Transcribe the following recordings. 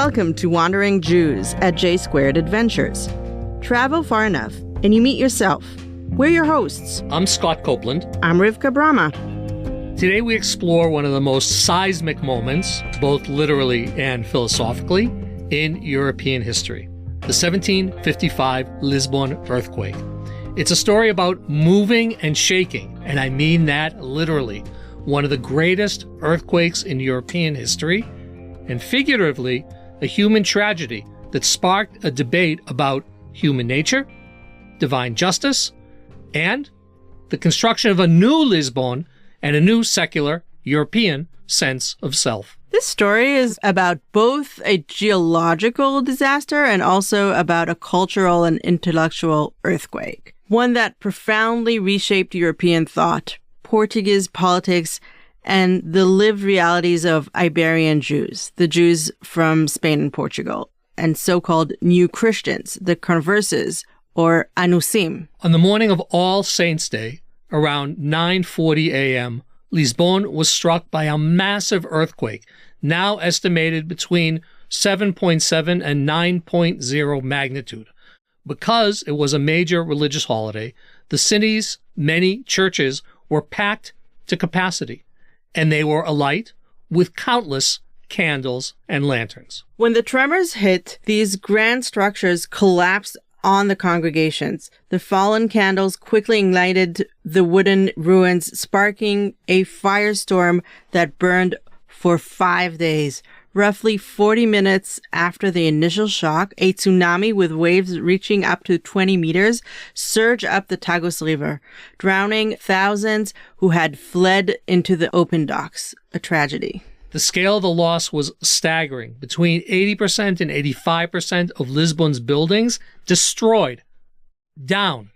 Welcome to Wandering Jews at J Squared Adventures. Travel far enough and you meet yourself. We're your hosts. I'm Scott Copeland. I'm Rivka Brahma. Today we explore one of the most seismic moments, both literally and philosophically, in European history, the 1755 Lisbon earthquake. It's a story about moving and shaking, and I mean that literally, one of the greatest earthquakes in European history, and figuratively, a human tragedy that sparked a debate about human nature, divine justice, and the construction of a new Lisbon and a new secular European sense of self. This story is about both a geological disaster and also about a cultural and intellectual earthquake, one that profoundly reshaped European thought, Portuguese politics, and the lived realities of Iberian Jews, the Jews from Spain and Portugal, and so-called New Christians, the converses, or anusim. On the morning of All Saints' Day, around 9:40 a.m., Lisbon was struck by a massive earthquake, now estimated between 7.7 and 9.0 magnitude. Because it was a major religious holiday, the city's many churches were packed to capacity, and they were alight with countless candles and lanterns. When the tremors hit, these grand structures collapsed on the congregations. The fallen candles quickly ignited the wooden ruins, sparking a firestorm that burned for 5 days. Roughly 40 minutes after the initial shock, a tsunami with waves reaching up to 20 meters surged up the Tagus River, drowning thousands who had fled into the open docks. A tragedy. The scale of the loss was staggering. Between 80% and 85% of Lisbon's buildings destroyed, down.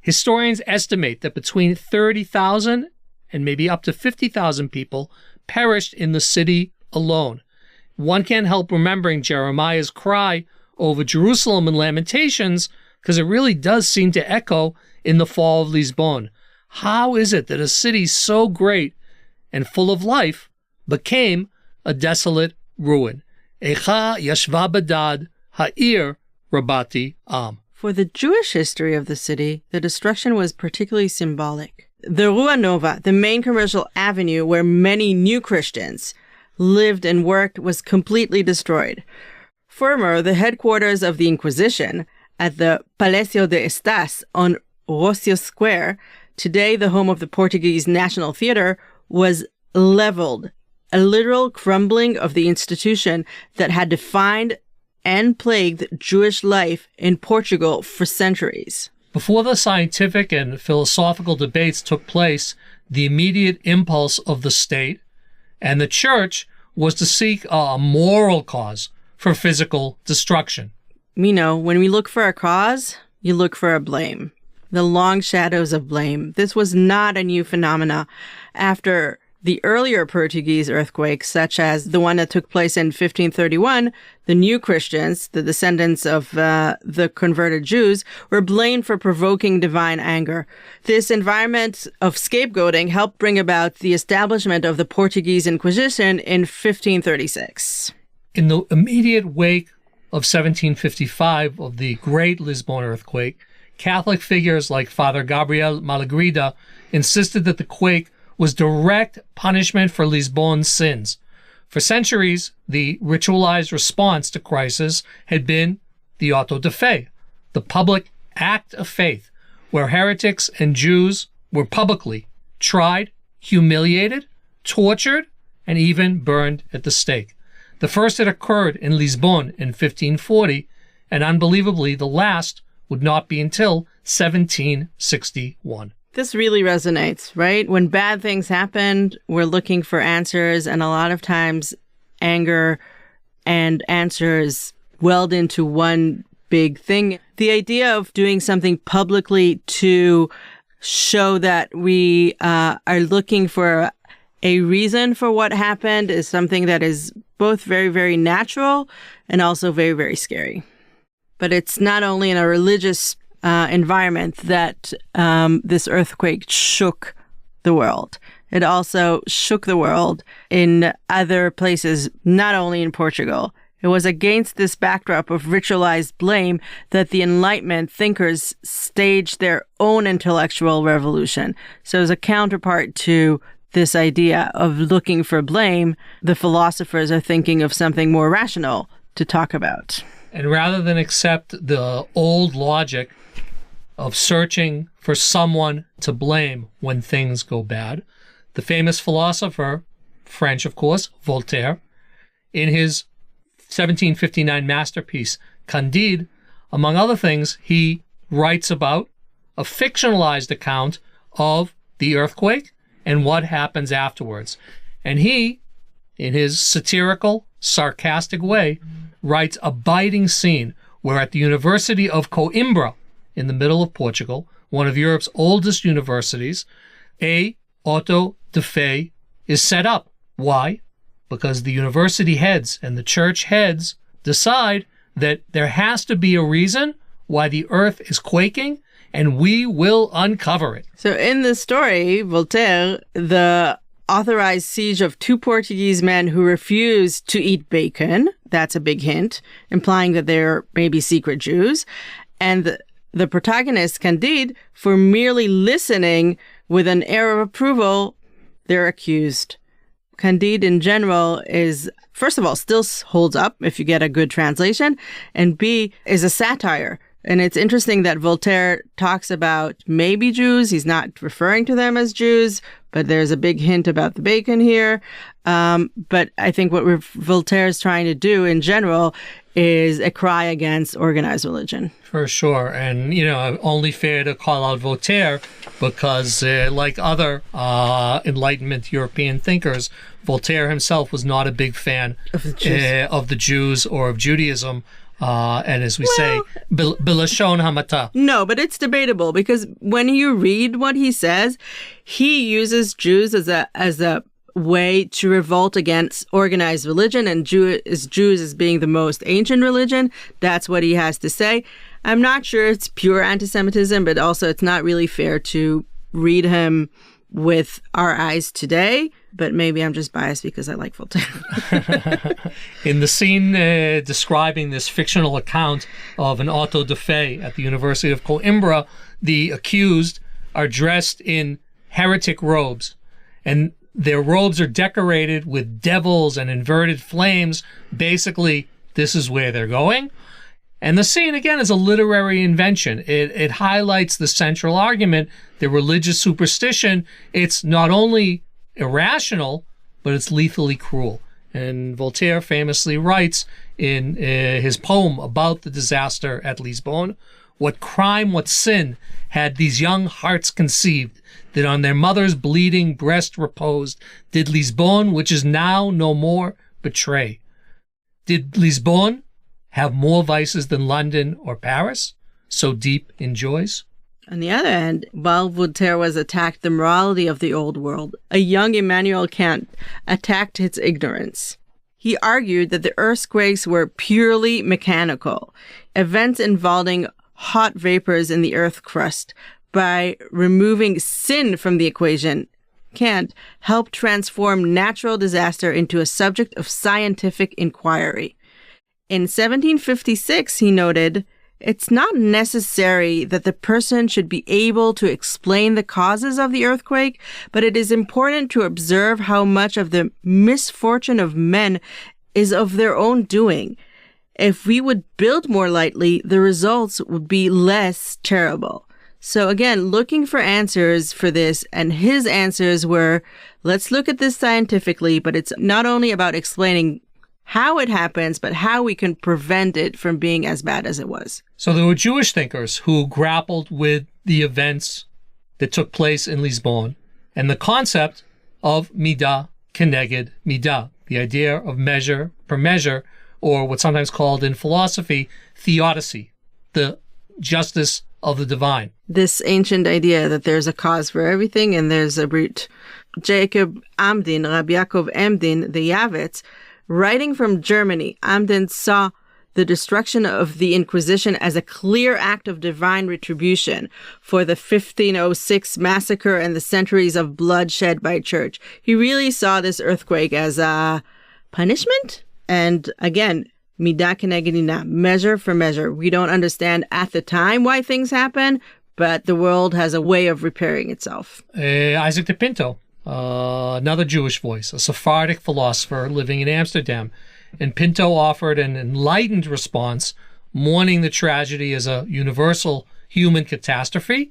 Historians estimate that between 30,000 and maybe up to 50,000 people perished in the city alone. One can't help remembering Jeremiah's cry over Jerusalem in Lamentations, because it really does seem to echo in the fall of Lisbon. How is it that a city so great and full of life became a desolate ruin? Echa yashva badad ha'ir rabati am. For the Jewish history of the city, the destruction was particularly symbolic. The Rua Nova, the main commercial avenue where many new Christians lived and worked, was completely destroyed. Former, the headquarters of the Inquisition at the Palacio de Estas on Rocio Square, today the home of the Portuguese National Theatre, was leveled, a literal crumbling of the institution that had defined and plagued Jewish life in Portugal for centuries. Before the scientific and philosophical debates took place, the immediate impulse of the state and the church was to seek a moral cause for physical destruction. You know, when we look for a cause, you look for a blame. The long shadows of blame. This was not a new phenomena. After the earlier Portuguese earthquakes, such as the one that took place in 1531, the New Christians, the descendants of the converted Jews, were blamed for provoking divine anger. This environment of scapegoating helped bring about the establishment of the Portuguese Inquisition in 1536. In the immediate wake of 1755, of the Great Lisbon earthquake, Catholic figures like Father Gabriel Malagrida insisted that the quake was direct punishment for Lisbon's sins. For centuries, the ritualized response to crisis had been the auto de fe, the public act of faith, where heretics and Jews were publicly tried, humiliated, tortured, and even burned at the stake. The first had occurred in Lisbon in 1540, and unbelievably, the last would not be until 1761. This really resonates, right? When bad things happen, we're looking for answers, and a lot of times anger and answers weld into one big thing. The idea of doing something publicly to show that we are looking for a reason for what happened is something that is both very, very natural and also very, very scary. But it's not only in a religious environment that this earthquake shook the world. It also shook the world in other places, not only in Portugal. It was against this backdrop of ritualized blame that the Enlightenment thinkers staged their own intellectual revolution. So as a counterpart to this idea of looking for blame, the philosophers are thinking of something more rational to talk about. And rather than accept the old logic of searching for someone to blame when things go bad, the famous philosopher, French of course, Voltaire, in his 1759 masterpiece, Candide, among other things, he writes about a fictionalized account of the earthquake and what happens afterwards. And he, in his satirical, sarcastic way, writes a biting scene where at the University of Coimbra, in the middle of Portugal, one of Europe's oldest universities, a auto de fe is set up. Why? Because the university heads and the church heads decide that there has to be a reason why the earth is quaking, and we will uncover it. So in this story, Voltaire, the authorized siege of 2 Portuguese men who refused to eat bacon, that's a big hint, implying that they're maybe secret Jews, and the protagonist, Candide, for merely listening with an air of approval, they're accused. Candide in general is, first of all, still holds up if you get a good translation, and B, is a satire. And it's interesting that Voltaire talks about maybe Jews. He's not referring to them as Jews, but there's a big hint about the bacon here. But I think what Voltaire is trying to do in general is a cry against organized religion. For sure. And, only fair to call out Voltaire because, like other Enlightenment European thinkers, Voltaire himself was not a big fan of the Jews or of Judaism. And as we say, Bilashon Hamata. No, but it's debatable because when you read what he says, he uses Jews as a way to revolt against organized religion and Jews as being the most ancient religion. That's what he has to say. I'm not sure it's pure anti-Semitism, but also it's not really fair to read him with our eyes today. But maybe I'm just biased because I like Voltaire. In the scene describing this fictional account of an auto de fe at the University of Coimbra, the accused are dressed in heretic robes, and their robes are decorated with devils and inverted flames. Basically, this is where they're going. And the scene, again, is a literary invention. It highlights the central argument that religious superstition, it's not only irrational, but it's lethally cruel. And Voltaire famously writes in his poem about the disaster at Lisbon, "What crime, what sin had these young hearts conceived, that on their mother's bleeding breast reposed, did Lisbon, which is now no more, betray? Did Lisbon have more vices than London or Paris, so deep in joys?" On the other hand, while Voltaire was attacked the morality of the old world, a young Immanuel Kant attacked its ignorance. He argued that the earthquakes were purely mechanical, events involving hot vapors in the earth crust. By removing sin from the equation, Kant helped transform natural disaster into a subject of scientific inquiry. In 1756, he noted, "It's not necessary that the person should be able to explain the causes of the earthquake, but it is important to observe how much of the misfortune of men is of their own doing. If we would build more lightly, the results would be less terrible." So again, looking for answers for this, and his answers were, let's look at this scientifically, but it's not only about explaining how it happens, but how we can prevent it from being as bad as it was. So there were Jewish thinkers who grappled with the events that took place in Lisbon and the concept of midah keneged midah, the idea of measure per measure, or what's sometimes called in philosophy, theodicy, the justice of the divine. This ancient idea that there's a cause for everything and there's a root. Jacob Amdin, Rabbi Yaakov Amdin, the Yavitz, writing from Germany, Amdin saw the destruction of the Inquisition as a clear act of divine retribution for the 1506 massacre and the centuries of bloodshed by church. He really saw this earthquake as a punishment. And again, Midah keneged midah, measure for measure. We don't understand at the time why things happen, but the world has a way of repairing itself. Isaac de Pinto, another Jewish voice, a Sephardic philosopher living in Amsterdam. And Pinto offered an enlightened response, mourning the tragedy as a universal human catastrophe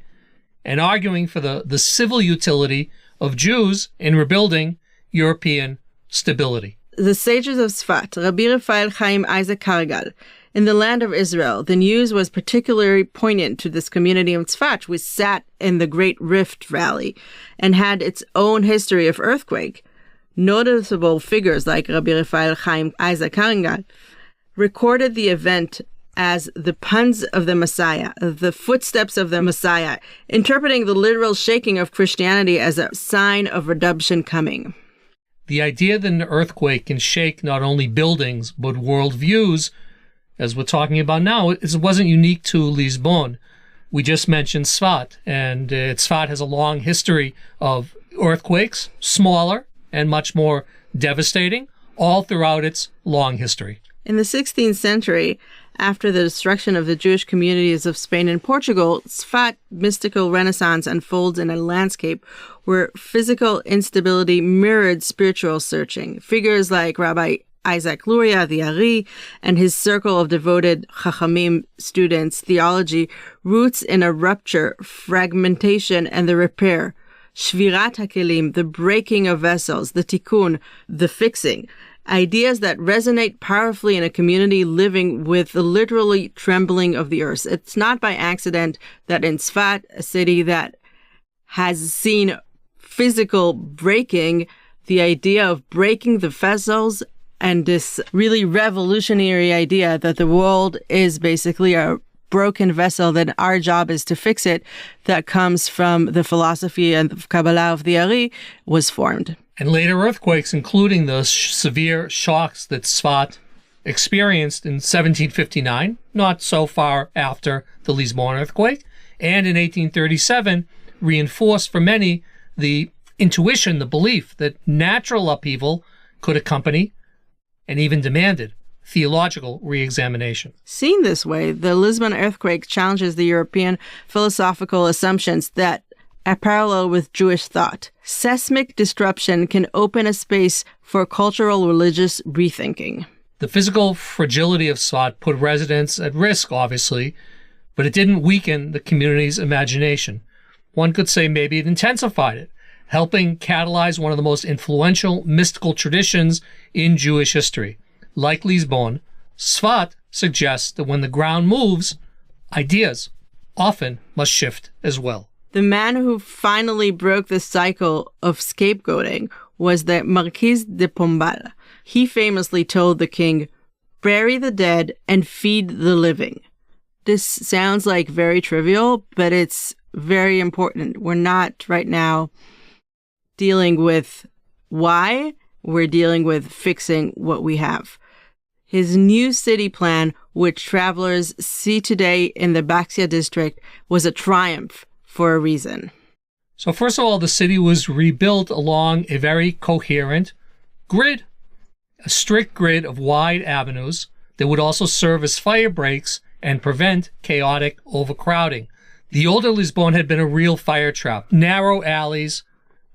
and arguing for the civil utility of Jews in rebuilding European stability. The sages of Sfat, Rabbi Raphael Chaim Isaac Kargal, in the land of Israel, the news was particularly poignant to this community of Tzfat, which sat in the Great Rift Valley and had its own history of earthquake. Noticeable figures like Rabbi Raphael Chaim Isaac Kargal recorded the event as the puns of the Messiah, the footsteps of the Messiah, interpreting the literal shaking of Christianity as a sign of redemption coming. The idea that an earthquake can shake not only buildings, but worldviews, as we're talking about now, it wasn't unique to Lisbon. We just mentioned Tzfat, and Tzfat has a long history of earthquakes, smaller and much more devastating, all throughout its long history. In the 16th century, after the destruction of the Jewish communities of Spain and Portugal, Tzfat mystical renaissance unfolds in a landscape where physical instability mirrored spiritual searching. Figures like Rabbi Isaac Luria, the Ari, and his circle of devoted Chachamim students, theology roots in a rupture, fragmentation, and the repair. Shvirat HaKelim, the breaking of vessels, the tikkun, the fixing. Ideas that resonate powerfully in a community living with the literally trembling of the earth. It's not by accident that in Tzfat, a city that has seen physical breaking, the idea of breaking the vessels and this really revolutionary idea that the world is basically a broken vessel, that our job is to fix it, that comes from the philosophy and Kabbalah of the Ari, was formed. And later earthquakes, including the severe shocks that Tzfat experienced in 1759, not so far after the Lisbon earthquake, and in 1837, reinforced for many the intuition, the belief that natural upheaval could accompany and even demanded theological re-examination. Seen this way, the Lisbon earthquake challenges the European philosophical assumptions that are parallel with Jewish thought. Seismic disruption can open a space for cultural religious rethinking. The physical fragility of Tzfat put residents at risk, obviously, but it didn't weaken the community's imagination. One could say maybe it intensified it, helping catalyze one of the most influential mystical traditions in Jewish history. Like Lisbon, Tzfat suggests that when the ground moves, ideas often must shift as well. The man who finally broke the cycle of scapegoating was the Marquis de Pombal. He famously told the king, "Bury the dead and feed the living." This sounds like very trivial, but it's very important. We're not right now dealing with why, we're dealing with fixing what we have. His new city plan, which travelers see today in the Baxia district, was a triumph for a reason. So first of all, the city was rebuilt along a very coherent grid, a strict grid of wide avenues that would also serve as fire breaks and prevent chaotic overcrowding. The older Lisbon had been a real fire trap. Narrow alleys,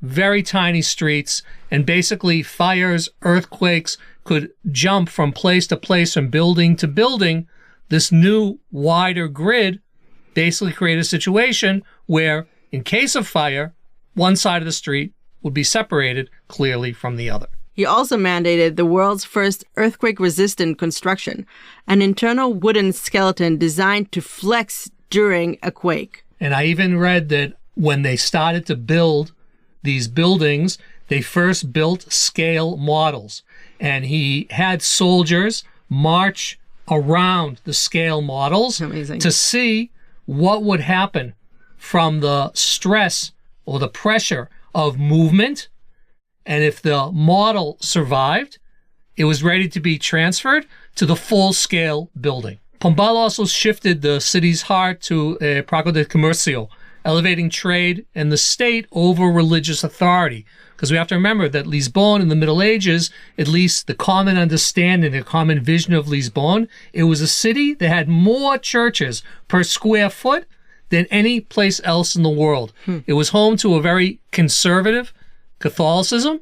very tiny streets, and basically fires, earthquakes could jump from place to place, from building to building. This new, wider grid basically created a situation where, in case of fire, one side of the street would be separated clearly from the other. He also mandated the world's first earthquake-resistant construction, an internal wooden skeleton designed to flex during a quake. And I even read that when they started to build these buildings, they first built scale models. And he had soldiers march around the scale models to see what would happen from the stress or the pressure of movement. And if the model survived, it was ready to be transferred to the full-scale building. Pombal also shifted the city's heart to Prago de Comercio, elevating trade and the state over religious authority. Because we have to remember that Lisbon in the Middle Ages, at least the common understanding, the common vision of Lisbon, it was a city that had more churches per square foot than any place else in the world. It was home to a very conservative Catholicism,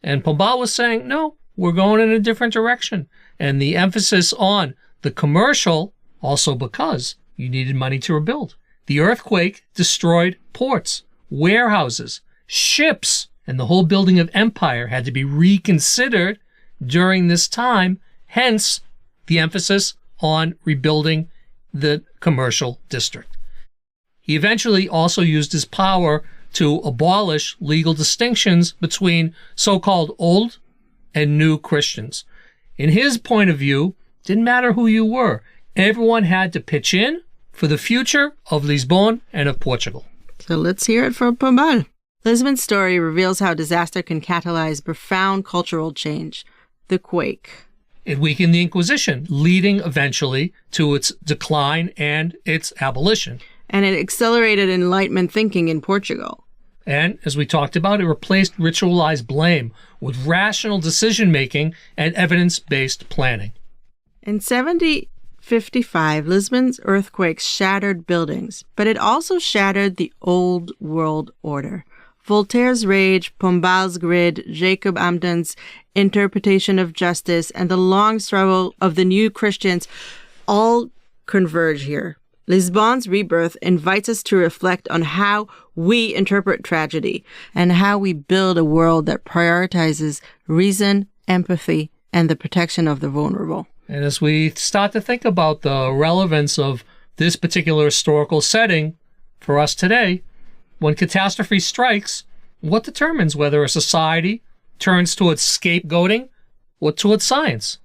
and Pombal was saying, no, we're going in a different direction. And the emphasis on the commercial, also because you needed money to rebuild. The earthquake destroyed ports, warehouses, ships, and the whole building of empire had to be reconsidered during this time, hence the emphasis on rebuilding the commercial district. He eventually also used his power to abolish legal distinctions between so-called old and new Christians. In his point of view, didn't matter who you were. Everyone had to pitch in for the future of Lisbon and of Portugal. So let's hear it from Pombal. Lisbon's story reveals how disaster can catalyze profound cultural change. The quake. It weakened the Inquisition, leading eventually to its decline and its abolition. And it accelerated Enlightenment thinking in Portugal. And, as we talked about, it replaced ritualized blame with rational decision-making and evidence-based planning. In 1755, Lisbon's earthquake shattered buildings, but it also shattered the old world order. Voltaire's rage, Pombal's grid, Jacob Amden's interpretation of justice, and the long struggle of the new Christians all converge here. Lisbon's rebirth invites us to reflect on how we interpret tragedy and how we build a world that prioritizes reason, empathy, and the protection of the vulnerable. And as we start to think about the relevance of this particular historical setting for us today, when catastrophe strikes, what determines whether a society turns towards scapegoating or towards science?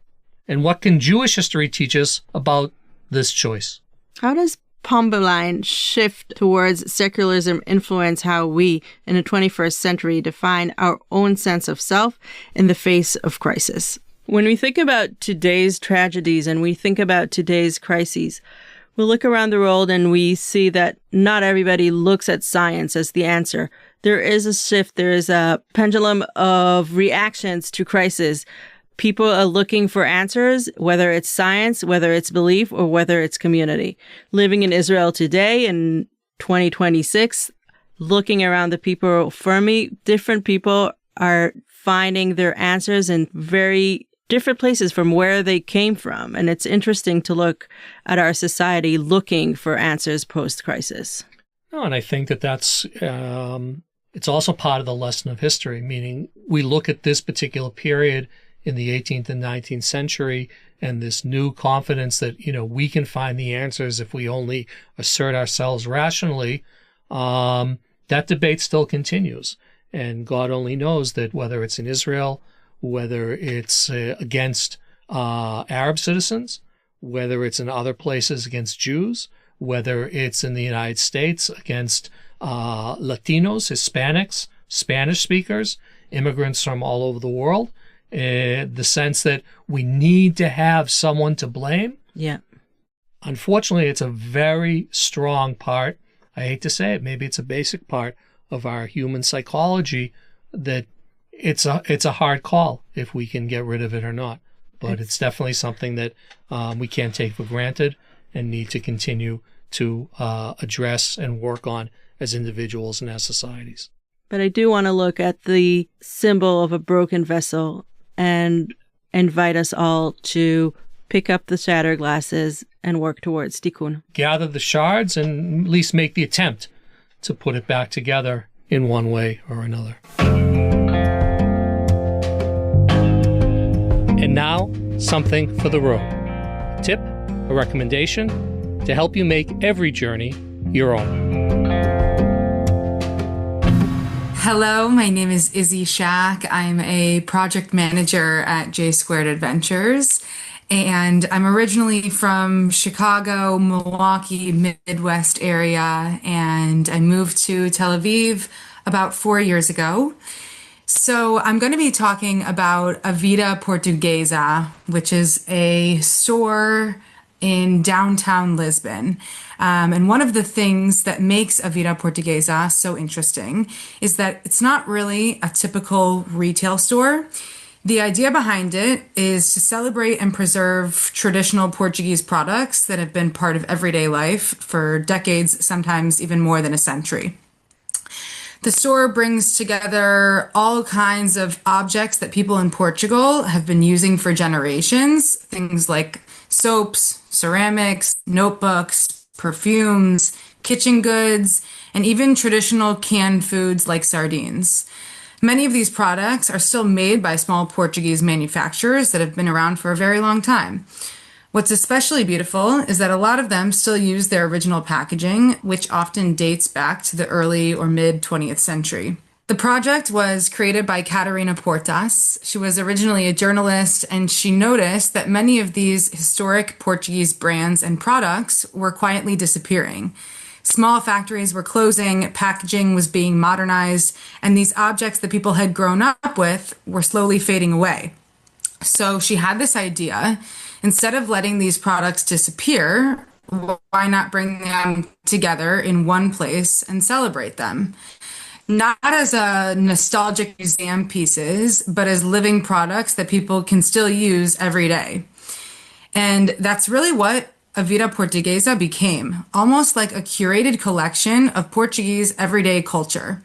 And what can Jewish history teach us about this choice? How does Pombaline shift towards secularism influence how we, in the 21st century, define our own sense of self in the face of crisis? When we think about today's tragedies and we think about today's crises, we look around the world and we see that not everybody looks at science as the answer. There is a shift. There is a pendulum of reactions to crisis. People are looking for answers, whether it's science, whether it's belief, or whether it's community. Living in Israel today in 2026, looking around the people for me, different people are finding their answers in very different places from where they came from. And it's interesting to look at our society looking for answers post-crisis. Oh, and I think that that's it's also part of the lesson of history, meaning we look at this particular period in the 18th and 19th century and this new confidence that, we can find the answers if we only assert ourselves rationally. That debate still continues. And God only knows that whether it's in Israel, whether it's against Arab citizens, whether it's in other places against Jews, whether it's in the United States against Latinos, Hispanics, Spanish speakers, immigrants from all over the world, the sense that we need to have someone to blame. Yeah. Unfortunately, it's a very strong part. I hate to say it, maybe it's a basic part of our human psychology that it's a hard call if we can get rid of it or not. But it's definitely something that we can't take for granted and need to continue to address and work on as individuals and as societies. But I do want to look at the symbol of a broken vessel and invite us all to pick up the shattered glasses and work towards tikkun. Gather the shards and at least make the attempt to put it back together in one way or another. And now, something for the road. A tip, a recommendation to help you make every journey your own. Hello, my name is Izzy Shack. I'm a project manager at J Squared Adventures, and I'm originally from Chicago, Milwaukee, Midwest area, and I moved to Tel Aviv about 4 years ago. So I'm going to be talking about A Vida Portuguesa, which is a store in downtown Lisbon. And one of the things that makes a Vida Portuguesa so interesting is that it's not really a typical retail store. The idea behind it is to celebrate and preserve traditional Portuguese products that have been part of everyday life for decades, sometimes even more than a century. The store brings together all kinds of objects that people in Portugal have been using for generations, things like soaps, ceramics, notebooks, perfumes, kitchen goods, and even traditional canned foods like sardines. Many of these products are still made by small Portuguese manufacturers that have been around for a very long time. What's especially beautiful is that a lot of them still use their original packaging, which often dates back to the early or mid 20th century. The project was created by Catarina Portas. She was originally a journalist, and she noticed that many of these historic Portuguese brands and products were quietly disappearing. Small factories were closing, packaging was being modernized, and these objects that people had grown up with were slowly fading away. So she had this idea, instead of letting these products disappear, why not bring them together in one place and celebrate them? Not as a nostalgic museum pieces, but as living products that people can still use every day. And that's really what a Vida Portuguesa became, almost like a curated collection of Portuguese everyday culture.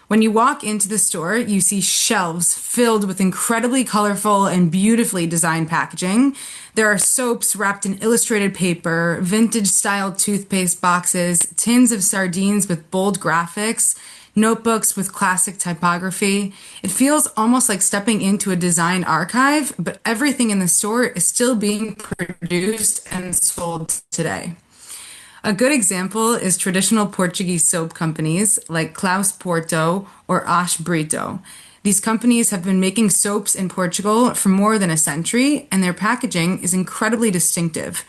When you walk into the store, you see shelves filled with incredibly colorful and beautifully designed packaging. There are soaps wrapped in illustrated paper, vintage-style toothpaste boxes, tins of sardines with bold graphics, notebooks with classic typography. It feels almost like stepping into a design archive, but everything in the store is still being produced and sold today. A good example is traditional Portuguese soap companies like Klaus Porto or Ash Brito. These companies have been making soaps in Portugal for more than a century, and their packaging is incredibly distinctive,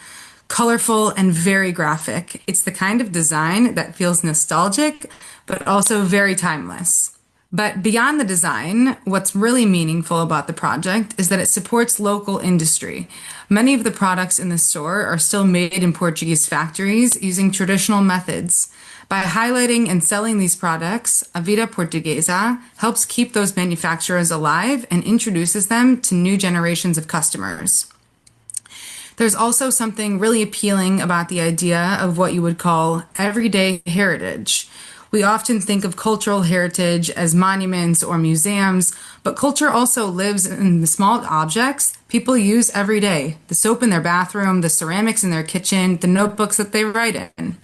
colorful, and very graphic. It's the kind of design that feels nostalgic, but also very timeless. But beyond the design, what's really meaningful about the project is that it supports local industry. Many of the products in the store are still made in Portuguese factories using traditional methods. By highlighting and selling these products, a Vida Portuguesa helps keep those manufacturers alive and introduces them to new generations of customers. There's also something really appealing about the idea of what you would call everyday heritage. We often think of cultural heritage as monuments or museums, but culture also lives in the small objects people use every day. The soap in their bathroom, the ceramics in their kitchen, the notebooks that they write in.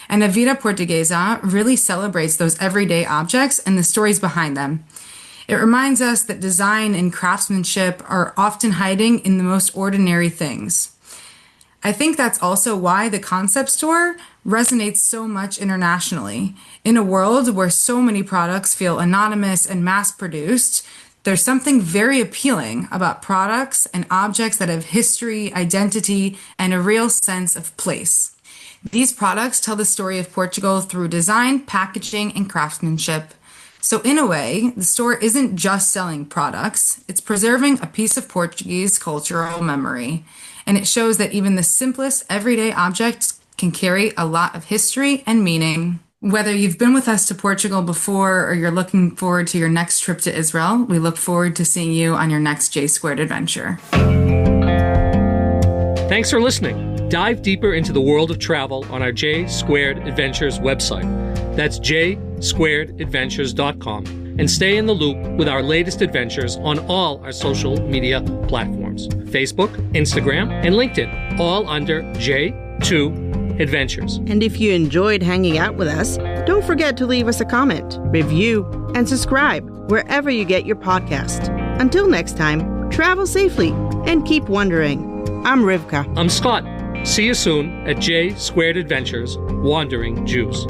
And a Vida Portuguesa really celebrates those everyday objects and the stories behind them. It reminds us that design and craftsmanship are often hiding in the most ordinary things. I think that's also why the concept store resonates so much internationally. In a world where so many products feel anonymous and mass-produced, there's something very appealing about products and objects that have history, identity, and a real sense of place. These products tell the story of Portugal through design, packaging, and craftsmanship. So in a way, the store isn't just selling products, it's preserving a piece of Portuguese cultural memory. And it shows that even the simplest everyday objects can carry a lot of history and meaning. Whether you've been with us to Portugal before or you're looking forward to your next trip to Israel, we look forward to seeing you on your next J Squared adventure. Thanks for listening. Dive deeper into the world of travel on our J Squared Adventures website. That's jsquaredadventures.com. And stay in the loop with our latest adventures on all our social media platforms, Facebook, Instagram, and LinkedIn, all under J2 Adventures. And if you enjoyed hanging out with us, don't forget to leave us a comment, review, and subscribe wherever you get your podcast. Until next time, travel safely and keep wondering. I'm Rivka. I'm Scott. See you soon at J Squared Adventures, Wandering Jews.